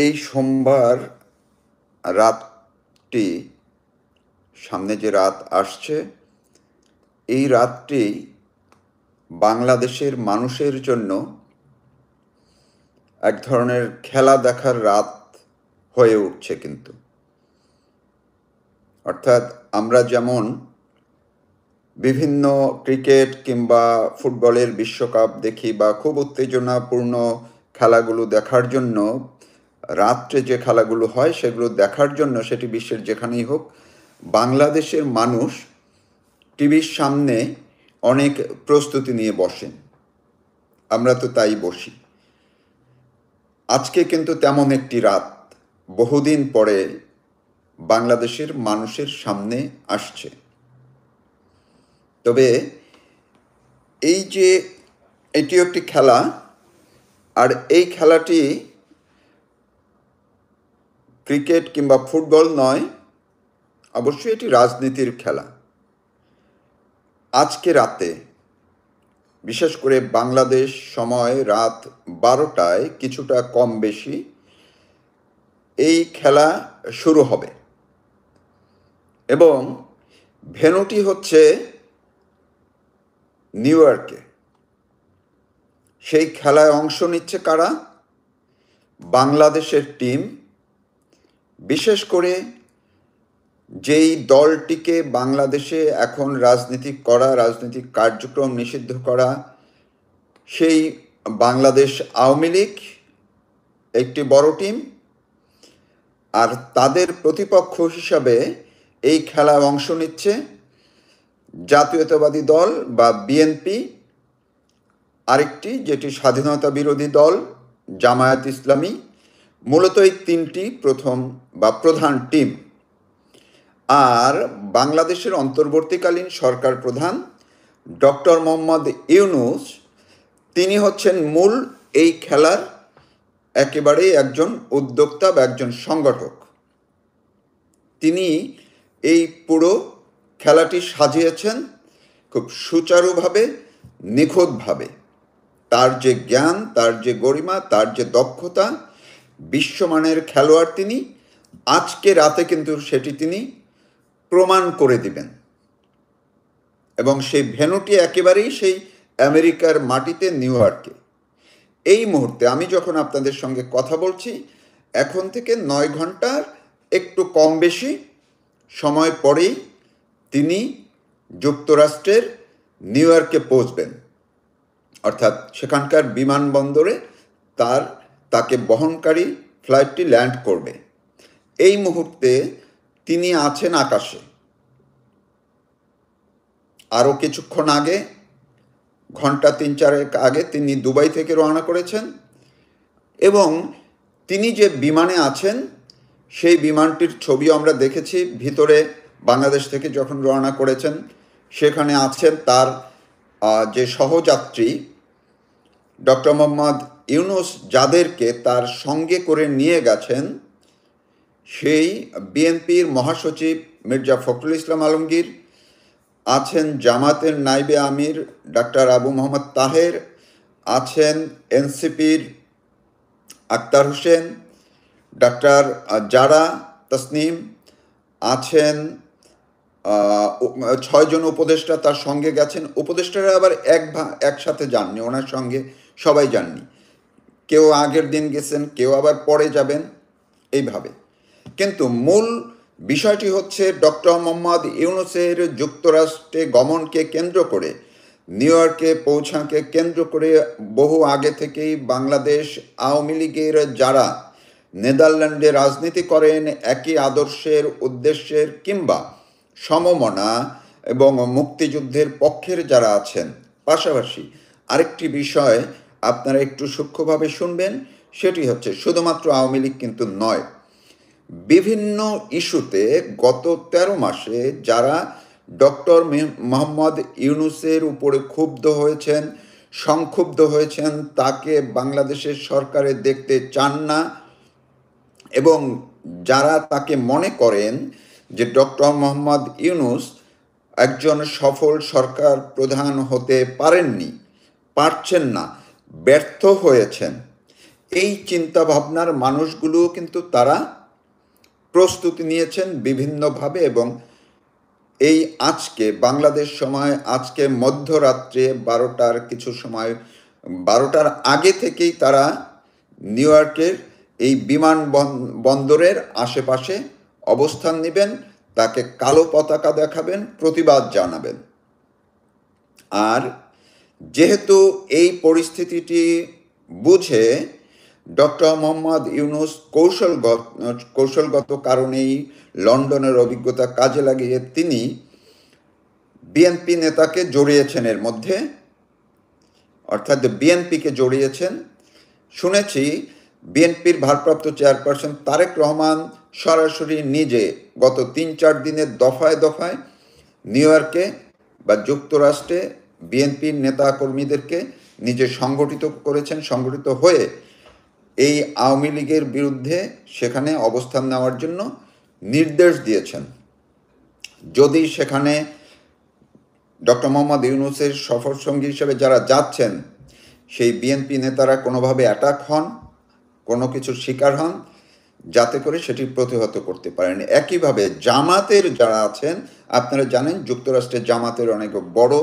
এই সোমবার রাতটি, সামনে যে রাত আসছে, এই রাতটি বাংলাদেশের মানুষের জন্য এক ধরনের খেলা দেখার রাত হয়ে উঠছে। কিন্তু অর্থাৎ আমরা যেমন বিভিন্ন ক্রিকেট কিংবা ফুটবলের বিশ্বকাপ দেখি বা খুব উত্তেজনাপূর্ণ খেলাগুলো দেখার জন্য রাত্রে যে খেলাগুলো হয় সেগুলো দেখার জন্য, সেটি বিশ্বের যেখানেই হোক, বাংলাদেশের মানুষ টিভির সামনে অনেক প্রস্তুতি নিয়ে বসেন। আমরা তো তাই বসি। আজকে কিন্তু তেমন একটি রাত বহুদিন পরে বাংলাদেশের মানুষের সামনে আসছে। তবে এই যে এটিও একটি খেলা, আর এই খেলাটি ক্রিকেট কিংবা ফুটবল নয়, অবশ্যই এটি রাজনীতির খেলা। আজকে রাতে, বিশেষ করে বাংলাদেশ সময় রাত 12টায় কিছুটা কম বেশি, এই খেলা শুরু হবে এবং ভেন্যুটি হচ্ছে নিউ ইয়র্কে। সেই খেলায় অংশ নিচ্ছে কারা? বাংলাদেশের টিম। বিশেষ করে যেই দলটিকে বাংলাদেশে এখন রাজনৈতিক কার্যক্রম নিষিদ্ধ করা, সেই বাংলাদেশ আওয়ামী লীগ একটি বড় টিম, আর তাদের প্রতিপক্ষ হিসাবে এই খেলায় অংশ নিচ্ছে জাতীয়তাবাদী দল বা বিএনপি, আরেকটি যেটি স্বাধীনতা বিরোধী দল জামায়াত ইসলামী। মূলত এই তিনটি প্রধান টিম। আর বাংলাদেশের অন্তর্বর্তীকালীন সরকার প্রধান ডক্টর মোহাম্মদ ইউনূস, তিনি হচ্ছেন মূল এই খেলার একেবারেই একজন উদ্যোক্তা বা একজন সংগঠক। তিনি এই পুরো খেলাটি সাজিয়েছেন খুব সুচারুভাবে, নিখুঁতভাবে। তার যে জ্ঞান, তার যে গরিমা, তার যে দক্ষতা, বিশ্বমানের খেলোয়াড় তিনি। আজকে রাতে কিন্তু সেটি তিনি প্রমাণ করে দিবেন। এবং সেই ভেন্যুটি একেবারেই সেই আমেরিকার মাটিতে, নিউ ইয়র্কে। এই মুহূর্তে আমি যখন আপনাদের সঙ্গে কথা বলছি, এখন থেকে 9 ঘন্টার একটু কম বেশি সময় পরেই তিনি যুক্তরাষ্ট্রের নিউ ইয়র্কে পৌঁছবেন। অর্থাৎ সেখানকার বিমানবন্দরে তাকে বহনকারী ফ্লাইটটি ল্যান্ড করবে। এই মুহূর্তে তিনি আছেন আকাশে। আরও কিছুক্ষণ আগে, ঘন্টা 3-4 আগে তিনি দুবাই থেকে রওনা করেছেন এবং তিনি যে বিমানে আছেন সেই বিমানটির ছবিও আমরা দেখেছি। ভিতরে বাংলাদেশ থেকে যখন রওনা করেছেন, সেখানে আছেন তার যে সহযাত্রী ডক্টর মোহাম্মদ ইউনূস, যাদেরকে তার সঙ্গে করে নিয়ে গেছেন সেই বিএনপির মহাসচিব মির্জা ফখরুল ইসলাম আলমগীর, আছেন জামাতের নাইবে আমির ডাক্তার আবু মোহাম্মদ তাহের, আছেন এনসিপির আক্তার হোসেন, ডাক্তার জারা তসনিম, আছেন 6 জন উপদেষ্টা তার সঙ্গে গেছেন। উপদেষ্টারা আবার একসাথে যাননি, ওনার সঙ্গে সবাই যাননি। কেউ আগের দিন গেছেন, কেউ আবার পরে যাবেন, এইভাবে। কিন্তু মূল বিষয়টি হচ্ছে ডক্টর মোহাম্মদ ইউনূসের যুক্তরাষ্ট্রে গমনকে কেন্দ্র করে, নিউ ইয়র্কে পৌঁছাকে কেন্দ্র করে বহু আগে থেকেই বাংলাদেশ আওয়ামী লীগের যারা নেদারল্যান্ডে রাজনীতি করেন, একই আদর্শের, উদ্দেশ্যের কিংবা সমমনা এবং মুক্তিযুদ্ধের পক্ষের যারা আছেন। পাশাপাশি আরেকটি বিষয় আপনারা একটু সূক্ষ্মভাবে শুনবেন, সেটি হচ্ছে শুধুমাত্র আওয়ামী লীগ কিন্তু নয়, বিভিন্ন ইস্যুতে গত 13 মাসে যারা ডক্টর মোহাম্মদ ইউনূসের উপরে ক্ষুব্ধ হয়েছেন, সংক্ষুব্ধ হয়েছেন, তাকে বাংলাদেশের সরকারে দেখতে চান না, এবং যারা তাকে মনে করেন যে ডক্টর মোহাম্মদ ইউনূস একজন সফল সরকার প্রধান হতে পারছেন না, ব্যর্থ হয়েছেন, এই চিন্তা ভাবনার মানুষগুলো কিন্তু তারা প্রস্তুতি নিয়েছেন বিভিন্নভাবে, এবং এই আজকে বাংলাদেশ সময় আজকে মধ্যরাত্রে 12টার কিছু সময়, 12টার আগে থেকেই তারা নিউ ইয়র্কের এই বিমান বন্দরের আশেপাশে অবস্থান নেবেন, তাকে কালো পতাকা দেখাবেন, প্রতিবাদ জানাবেন। আর যেহেতু এই পরিস্থিতিটি বুঝে ডক্টর মোহাম্মদ ইউনূস কৌশলগত কারণেই লন্ডনের অভিজ্ঞতা কাজে লাগিয়ে তিনি বিএনপি নেতাকে জড়িয়েছেন এর মধ্যে, অর্থাৎ বিএনপিকে জড়িয়েছেন। শুনেছি বিএনপির ভারপ্রাপ্ত চেয়ারপারসন তারেক রহমান সরাসরি নিজে গত 3-4 দিনের দফায় দফায় নিউ ইয়র্কে বা যুক্তরাষ্ট্রে বিএনপির নেতাকর্মীদেরকে নিজে সংগঠিত করেছেন, সংগঠিত হয়ে এই আওয়ামী লীগের বিরুদ্ধে সেখানে অবস্থান নেওয়ার জন্য নির্দেশ দিয়েছেন। যদি সেখানে ডক্টর মোহাম্মদ ইউনূসের সফরসঙ্গী হিসেবে যারা যাচ্ছেন সেই বিএনপি নেতারা কোনোভাবে অ্যাটাক হন, কোনো কিছুর শিকার হন, যাতে করে সেটি প্রতিহত করতে পারেন। একইভাবে জামাতের যারা আছেন, আপনারা জানেন যুক্তরাষ্ট্রের জামাতের অনেক বড়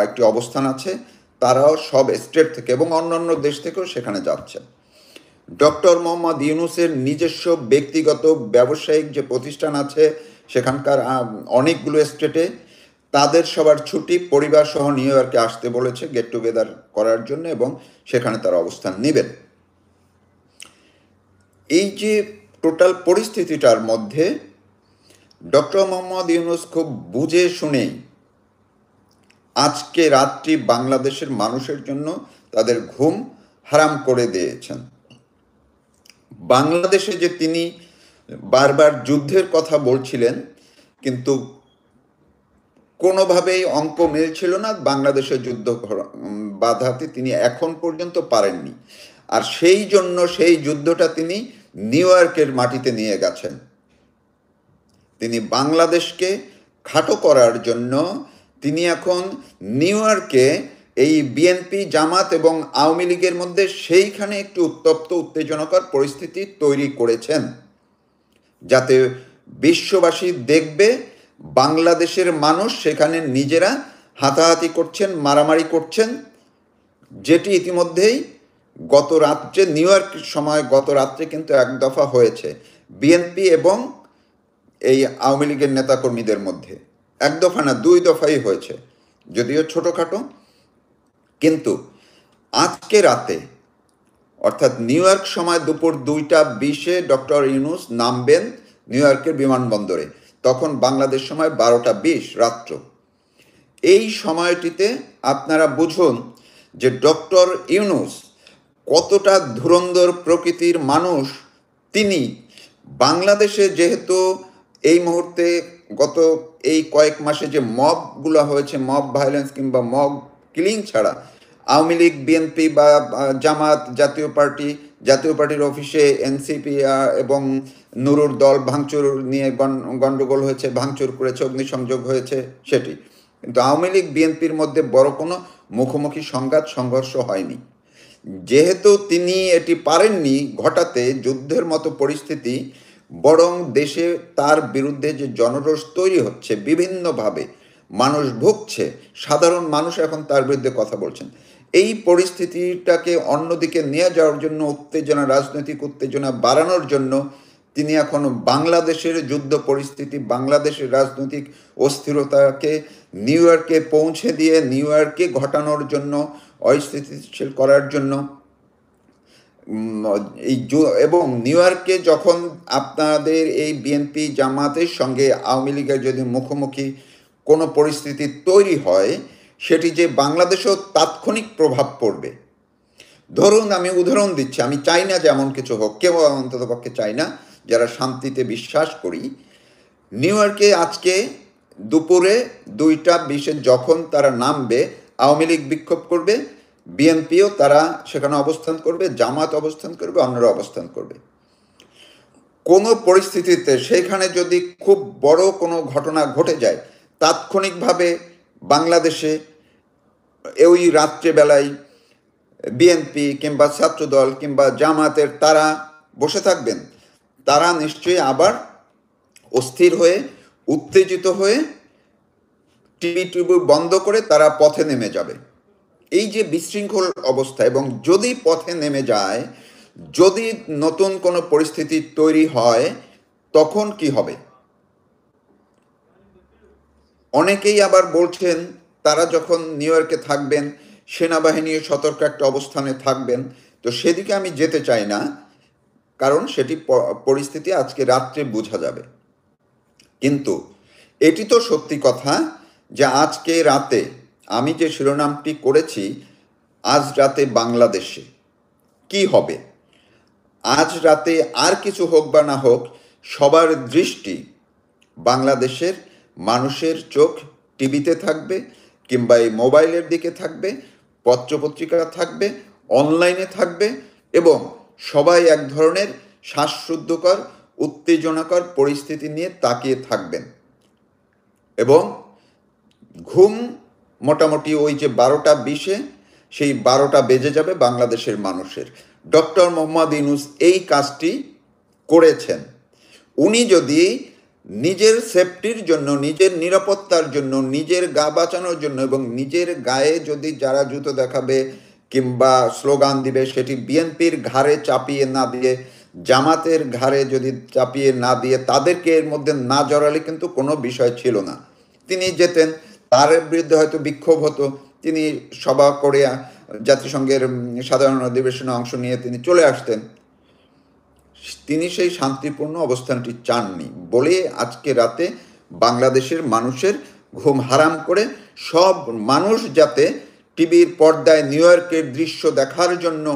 একটি অবস্থান আছে, তারাও সব স্টেট থেকে এবং অন্যান্য দেশ থেকেও সেখানে যাচ্ছেন। ডক্টর মোহাম্মদ ইউনূসের নিজস্ব ব্যক্তিগত ব্যবসায়িক যে প্রতিষ্ঠান আছে সেখানকার অনেকগুলো স্টেটে, তাদের সবার ছুটি, পরিবার সহ নিউ ইয়র্কে আসতে বলেছে গেট টুগেদার করার জন্য, এবং সেখানে তারা অবস্থান নেবেন। এই যে টোটাল পরিস্থিতিটার মধ্যে ডক্টর মোহাম্মদ ইউনূস খুব বুঝে শুনেই আজকে রাত্রি বাংলাদেশের মানুষের জন্য তাদের ঘুম হারাম করে দিয়েছেন। বাংলাদেশে যে তিনি বারবার যুদ্ধের কথা বলছিলেন, কিন্তু কোনোভাবেই অঙ্ক মিলছিল না, বাংলাদেশের যুদ্ধ বাধাতে তিনি এখন পর্যন্ত পারেননি। আর সেই জন্য সেই যুদ্ধটা তিনি নিউ ইয়র্কের মাটিতে নিয়ে গেছেন। তিনি বাংলাদেশকে খাটো করার জন্য তিনি এখন নিউ ইয়র্কে এই বিএনপি, জামাত এবং আওয়ামী লীগের মধ্যে সেইখানে একটু উত্তপ্ত উত্তেজনাকর পরিস্থিতি তৈরি করেছেন, যাতে বিশ্ববাসী দেখবে বাংলাদেশের মানুষ সেখানে নিজেরা হাতাহাতি করছেন, মারামারি করছেন, যেটি ইতিমধ্যেই গত রাত্রে নিউ ইয়র্ক সময় গত রাত্রে কিন্তু এক দফা হয়েছে বিএনপি এবং এই আওয়ামী লীগের নেতাকর্মীদের মধ্যে। এক দফা না, 2 দফাই হয়েছে, যদিও ছোটোখাটো। কিন্তু আজকে রাতে অর্থাৎ নিউ ইয়র্ক সময় দুপুর 2:20 ডক্টর ইউনূস নামবেন নিউ ইয়র্কের বিমানবন্দরে, তখন বাংলাদেশ সময় 12:20 রাত্র। এই সময়টিতে আপনারা বুঝুন যে ডক্টর ইউনূস কতটা ধুরন্ধর প্রকৃতির মানুষ। তিনি বাংলাদেশে যেহেতু এই মুহূর্তে গত এই কয়েক মাসে যে মবগুলো হয়েছে, মব ভায়োলেন্স কিংবা মব কিলিং ছাড়া আওয়ামী লীগ, বিএনপি বা জামাত, জাতীয় পার্টির অফিসে এনসিপি এবং নুরুর দল ভাঙচুর নিয়ে গণ্ডগোল হয়েছে, ভাঙচুর করেছে, অগ্নিসংযোগ হয়েছে সেটি। কিন্তু আওয়ামী লীগ, বিএনপির মধ্যে বড় কোনো মুখোমুখি সংঘর্ষ হয়নি। যেহেতু তিনি এটি পারেননি ঘটাতে, যুদ্ধের মতো পরিস্থিতি, বরং দেশে তার বিরুদ্ধে যে জনরোষ তৈরি হচ্ছে, বিভিন্নভাবে মানুষ ভুগছে, সাধারণ মানুষ এখন তার বিরুদ্ধে কথা বলছেন, এই পরিস্থিতিটাকে অন্যদিকে নিয়ে যাওয়ার জন্য, রাজনৈতিক উত্তেজনা বাড়ানোর জন্য তিনি এখন বাংলাদেশের যুদ্ধ পরিস্থিতি, বাংলাদেশের রাজনৈতিক অস্থিরতাকে নিউ ইয়র্কে পৌঁছে দিয়ে নিউ ইয়র্কে ঘটানোর জন্য, অস্থিতিশীল করার জন্য এবং নিউ ইয়র্কে যখন আপনাদের এই বিএনপি, জামাতের সঙ্গে আওয়ামী লীগের যদি মুখোমুখি কোনো পরিস্থিতি তৈরি হয়, সেটি যে বাংলাদেশেও তাৎক্ষণিক প্রভাব পড়বে। ধরুন, আমি উদাহরণ দিচ্ছি, আমি চাই না যে এমন কিছু হোক, কেউ অন্তত পক্ষে চাই না, যারা শান্তিতে বিশ্বাস করি। নিউ ইয়র্কে আজকে দুপুরে 2:20 যখন তারা নামবে, আওয়ামী লীগ বিক্ষোভ করবে, বিএনপিও তারা সেখানে অবস্থান করবে, জামাত অবস্থান করবে, অন্যরা অবস্থান করবে। কোনো পরিস্থিতিতে সেখানে যদি খুব বড় কোনো ঘটনা ঘটে যায়, তাৎক্ষণিকভাবে বাংলাদেশে ওই রাত্রেবেলায় বিএনপি কিংবা ছাত্রদল কিংবা জামাতের তারা বসে থাকবেন? তারা নিশ্চয়ই আবার অস্থির হয়ে, উত্তেজিত হয়ে টিভি বন্ধ করে তারা পথে নেমে যাবে। এই যে বিশৃঙ্খল অবস্থা, এবং যদি পথে নেমে যায়, যদি নতুন কোনো পরিস্থিতি তৈরি হয়, তখন কি হবে? অনেকেই আবার বলছেন তারা যখন নিউ ইয়র্কে থাকবেন, সেনাবাহিনী সতর্ক একটা অবস্থানে থাকবেন। তো সেদিকে আমি যেতে চাই না, কারণ সেটি পরিস্থিতি আজকে রাত্রে বোঝা যাবে। কিন্তু এটি তো সত্যি কথা যে আজকে রাতে আমি যে শিরোনামটি করেছি, আজ রাতে বাংলাদেশে কি হবে, আজ রাতে আর কিছু হোক বা না হোক, সবার দৃষ্টি বাংলাদেশের মানুষের চোখ টিভিতে থাকবে, কিংবা এই মোবাইলের দিকে থাকবে, পত্রপত্রিকা থাকবে, অনলাইনে থাকবে, এবং সবাই এক ধরনের শ্বাসরুদ্ধকর, উত্তেজনাকর পরিস্থিতি নিয়ে তাকিয়ে থাকবেন। এবং ঘুম মোটামুটি ওই যে 12:20 সেই 12টা বেজে যাবে বাংলাদেশের মানুষের। ডক্টর মোহাম্মদ ইউনূস এই কাজটি করেছেন। উনি যদি নিজের সেফটির জন্য, নিজের নিরাপত্তার জন্য, নিজের গা বাঁচানোর জন্য, এবং নিজের গায়ে যদি যারা জুতো দেখাবে কিংবা স্লোগান দিবে সেটি বিএনপির ঘাড়ে চাপিয়ে না দিয়ে, জামাতের ঘাড়ে যদি চাপিয়ে না দিয়ে, তাদেরকে এর মধ্যে না জড়ালে কিন্তু কোনো বিষয় ছিল না। তিনি যেতেন, তার বিরুদ্ধে হয়তো বিক্ষোভ হতো, তিনি সভা করে জাতিসংঘের সাধারণ অধিবেশনে অংশ নিয়ে তিনি চলে আসতেন। তিনি সেই শান্তিপূর্ণ অবস্থানটি চাননি বলে আজকে রাতে বাংলাদেশের মানুষের ঘুম হারাম করে সব মানুষ যাতে টিভির পর্দায় নিউ ইয়র্কের দৃশ্য দেখার জন্য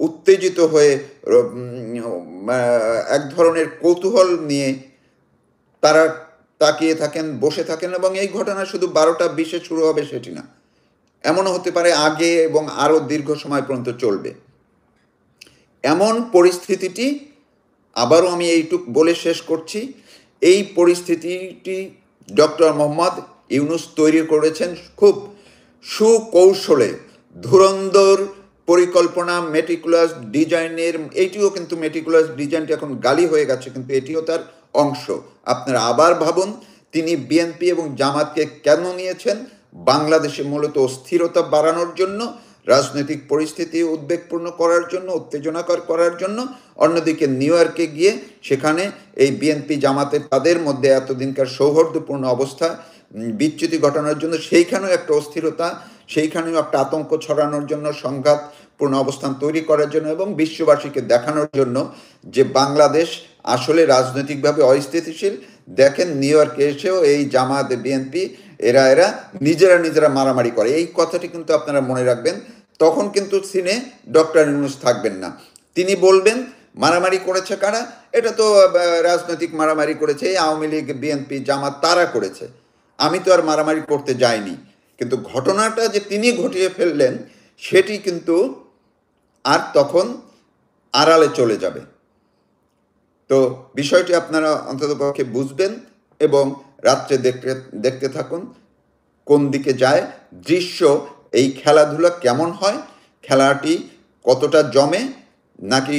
উত্তেজিত হয়ে এক ধরনের কৌতূহল নিয়ে তারা তাকিয়ে থাকেন, বসে থাকেন। এবং এই ঘটনা শুধু 12:20 শুরু হবে সেটি না, এমনও হতে পারে আগে এবং আরও দীর্ঘ সময় পর্যন্ত চলবে। এমন পরিস্থিতিটি, আবারও আমি এইটুক বলে শেষ করছি, এই পরিস্থিতিটি ডক্টর মোহাম্মদ ইউনূস তৈরি করেছেন খুব সুকৌশলে, ধুরন্ধর পরিকল্পনা, মেটিকুলাস ডিজাইনের। এইটিও কিন্তু মেটিকুলাস ডিজাইনটি এখন গালি হয়ে গেছে, কিন্তু এটিও তার অংশ। আপনারা আবার ভাবুন, তিনি বিএনপি এবং জামাতকে কেন নিয়েছেন? বাংলাদেশে মূলত অস্থিরতা বাড়ানোর জন্য, রাজনৈতিক পরিস্থিতি উদ্বেগপূর্ণ করার জন্য, উত্তেজনাকর করার জন্য। অন্যদিকে নিউ ইয়র্কে গিয়ে সেখানে এই বিএনপি জামাতের তাদের মধ্যে এতদিনকার সৌহার্দ্যপূর্ণ অবস্থা বিচ্যুতি ঘটানোর জন্য, সেইখানেও একটা অস্থিরতা, সেইখানেও একটা আতঙ্ক ছড়ানোর জন্য, সংঘাতপূর্ণ অবস্থান তৈরি করার জন্য, এবং বিশ্ববাসীকে দেখানোর জন্য যে বাংলাদেশ আসলে রাজনৈতিকভাবে অস্থিতিশীল। দেখেন, নিউ ইয়র্কে এসেও এই জামাত, বিএনপি এরা নিজেরা মারামারি করে। এই কথাটি কিন্তু আপনারা মনে রাখবেন। তখন কিন্তু সিনে ডক্টর ইউনূস থাকবেন না। তিনি বলবেন মারামারি করেছে কারা? এটা তো রাজনৈতিক মারামারি করেছে এই আওয়ামী লীগ, বিএনপি, জামাত, তারা করেছে, আমি তো আর মারামারি করতে যাইনি। কিন্তু ঘটনাটা যে তিনি ঘটিয়ে ফেললেন সেটি কিন্তু আর তখন আড়ালে চলে যাবে। তো বিষয়টি আপনারা অন্ততপক্ষে বুঝবেন এবং রাত্রে দেখতে থাকুন কোন দিকে যায় দৃশ্য, এই খেলাধুলা কেমন হয়, খেলাটি কতটা জমে, নাকি